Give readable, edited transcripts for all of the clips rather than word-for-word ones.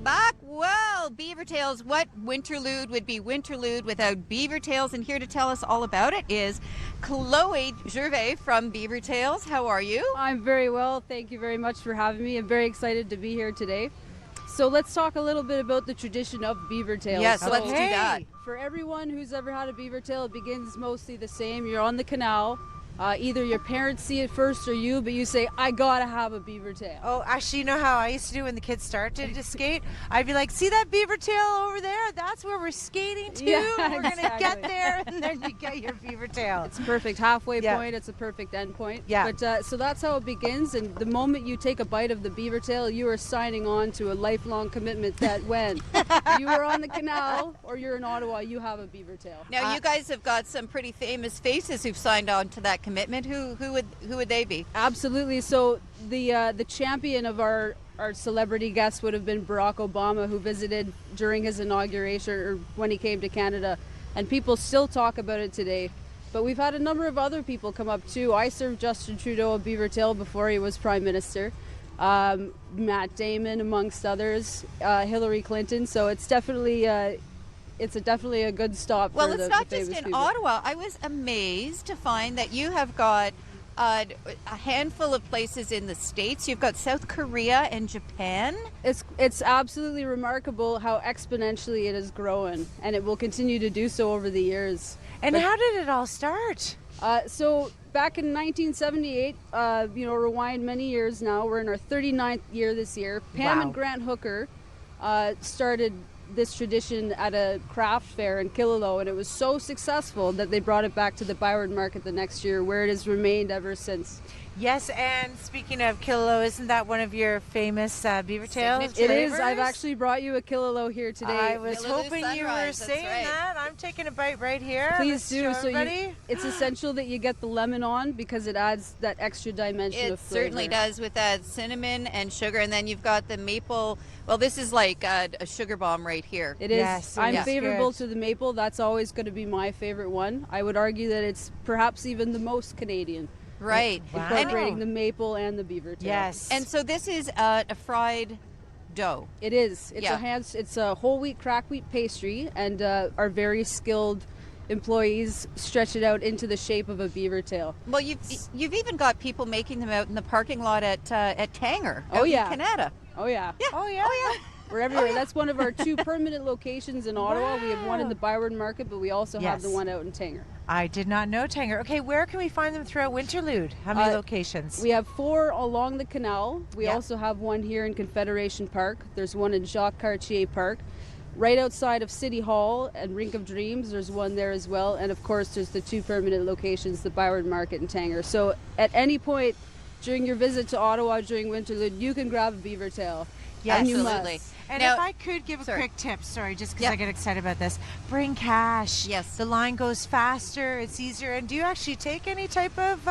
back. Well, Beaver Tails, what Winterlude would be Winterlude without Beaver Tails? And here to tell us all about it is Chloe Gervais from Beaver Tails. How are you? I'm very well. Thank you very much for having me. I'm very excited to be here today. So let's talk a little bit about the tradition of Beaver Tails. Yes, so let's do that. For everyone who's ever had a beaver tail, it begins mostly the same. You're on the canal. Either your parents see it first or you, but you say, I gotta have a beaver tail. Oh, actually, you know how I used to do when the kids started to skate? I'd be like, see that beaver tail over there? That's where we're skating to. Yeah, we're going to get there, and then you get your beaver tail. It's a perfect halfway point. It's a perfect end point. Yeah. But so that's how it begins. And the moment you take a bite of the beaver tail, you are signing on to a lifelong commitment that when you are on the canal or you're in Ottawa, you have a beaver tail. Now, you guys have got some pretty famous faces who've signed on to that commitment. Who would they be? Absolutely. So the champion of our celebrity guest would have been Barack Obama, who visited during his inauguration or when he came to Canada, and people still talk about it today. But we've had a number of other people come up too. I served Justin Trudeau a beaver tail before he was Prime Minister. Matt Damon, amongst others, Hillary Clinton. So it's definitely definitely a good stop. Well, for it's the not famous just in people. Ottawa. I was amazed to find that you have got a handful of places in the States. You've got South Korea and Japan. It's absolutely remarkable how exponentially it is growing, and it will continue to do so over the years. And how did it all start? So back in 1978, rewind many years now, we're in our 39th year this year. Pam and Grant Hooker started this tradition at a craft fair in Killaloe, and it was so successful that they brought it back to the Byward Market the next year, where it has remained ever since. Yes, and speaking of Killaloe, isn't that one of your famous beaver tails? Signature It is. flavors? I've actually brought you a Killaloe here today. I was Winterlude hoping you were Sunrise, that's saying right. that. I'm taking a bite right here. Please Let's do. show So everybody. it's essential that you get the lemon on because it adds that extra dimension It of flavor. certainly does, with that cinnamon and sugar, and then you've got the maple. Well, this is like a sugar bomb right here. It is. Yes, I'm yes. favorable Good. to the maple. That's always going to be my favorite one. I would argue that it's perhaps even the most Canadian. Right. Wow. Incorporating the maple and the beaver tail. Yes. And so this is a fried dough. It is. It's Yeah. it's a whole wheat crack wheat pastry, and our very skilled employees stretch it out into the shape of a beaver tail. Well, you've even got people making them out in the parking lot at Tanger. Oh, out yeah. in Canada. Oh yeah. Oh, yeah. We're everywhere. That's one of our two permanent locations in Ottawa. We have one in Wow. the Byward Market, but we also have the Yes. one out in Tanger. I did not know Tanger. Okay, where can we find them throughout Winterlude? How many Uh, locations? We have 4 along the canal. We Yeah. also have one here in Confederation Park. There's one in Jacques Cartier Park. Right outside of City Hall and Rink of Dreams, there's one there as well. And of course, there's the 2 permanent locations, the Byward Market and Tanger. So at any point during your visit to Ottawa during Winterlude, you can grab a beaver tail. Yeah, and you absolutely. must. And Now- if I could give a Sorry. quick tip, just because Yeah. I get excited about this, bring cash. Yes. The line goes faster, it's easier. And do you actually take any type of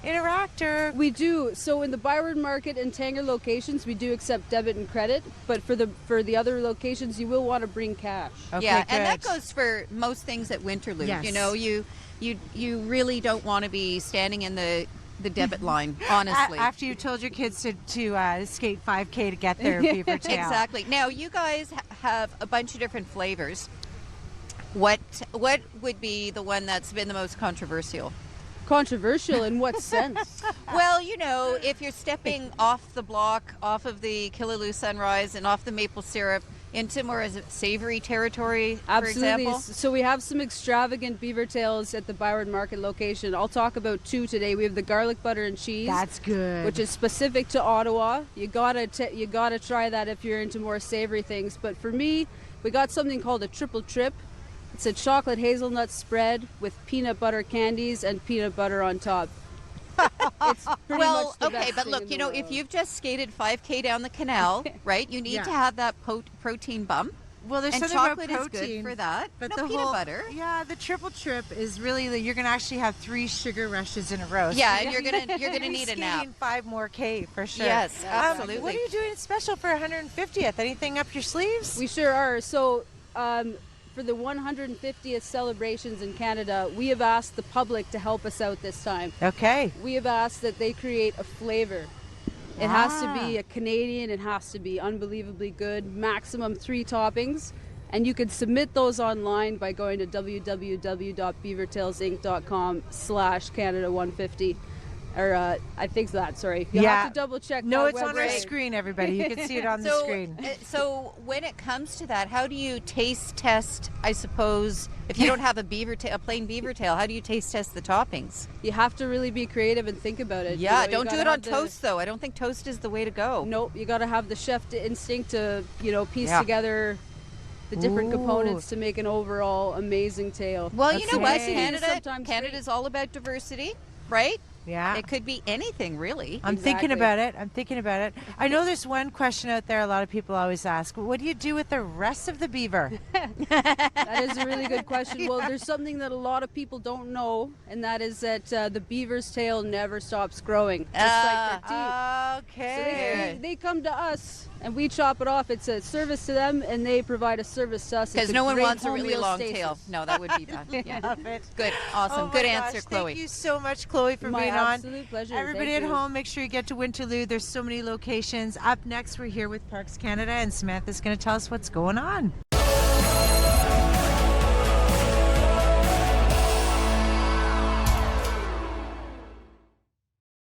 interact or? We do. So in the Byward Market and Tanger locations, we do accept debit and credit. But for the other locations, you will want to bring cash. Okay, Yeah, and that good. goes for most things at Winterlude. Yes. You know, you really don't want to be standing in the debit line, honestly. After you told your kids to skate 5K to get their beaver tail. Exactly. Now, you guys have a bunch of different flavors. What would be the one that's been the most controversial? Controversial in what sense? Well, you know, if you're stepping off the block, off of the Killaloe Sunrise and off the maple syrup into more savory territory, for Absolutely. example. So we have some extravagant beaver tails at the Byward Market location. I'll talk about 2 today. We have the garlic butter and cheese, That's good. which is specific to Ottawa. You gotta try that if you're into more savory things. But for me, we got something called a triple trip. It's a chocolate hazelnut spread with peanut butter candies and peanut butter on top. It's pretty Well, much the okay, best but thing look, in you the know, if world. you've just skated 5K down the canal, right, you need Yeah. to have that protein bump. Well, there's And something chocolate about is protein, good for that. But No the peanut whole, butter. Yeah, the triple trip is really you're gonna actually have 3 sugar rushes in a row. Yeah, So and you're gonna be need a skating nap. 5 more K for sure. Yes, absolutely. What are you doing special for 150th? Anything up your sleeves? We sure are. So, for the 150th celebrations in Canada, we have asked the public to help us out this time. Okay. We have asked that they create a flavor It has to be a Canadian. It has to be unbelievably good. Maximum 3 toppings. And you can submit those online by going to www.beavertailsinc.com/Canada150. Or I think that, sorry. You'll have to double check. No, that it's on our website. screen, everybody. You can see it on the screen. So when it comes to that, how do you taste test, I suppose, if you don't have a plain beaver tail, how do you taste test the toppings? You have to really be creative and think about it. Yeah, You know, don't do gotta it on have toast, though. I don't think toast is the way to go. Nope, you got to have the chef instinct to, piece together the different components to make an overall amazing tail. Well, you know what? That's Canada's all about diversity, right? Yeah. It could be anything, really. I'm thinking about it. I know there's one question out there a lot of people always ask. What do you do with the rest of the beaver? That is a really good question. Well, there's something that a lot of people don't know, and that is that the beaver's tail never stops growing, just like their teeth. Okay. So they come to us, and we chop it off. It's a service to them, and they provide a service to us. Because no one wants a really long tail. No, that would be bad. Yeah. Love it. Good. Awesome. Oh Good my answer, gosh, Chloe. Thank you so much, Chloe, for being on. Absolute pleasure. Everybody Thank at you. home, make sure you get to Winterlude. There's so many locations. Up next, we're here with Parks Canada, and Samantha's going to tell us what's going on.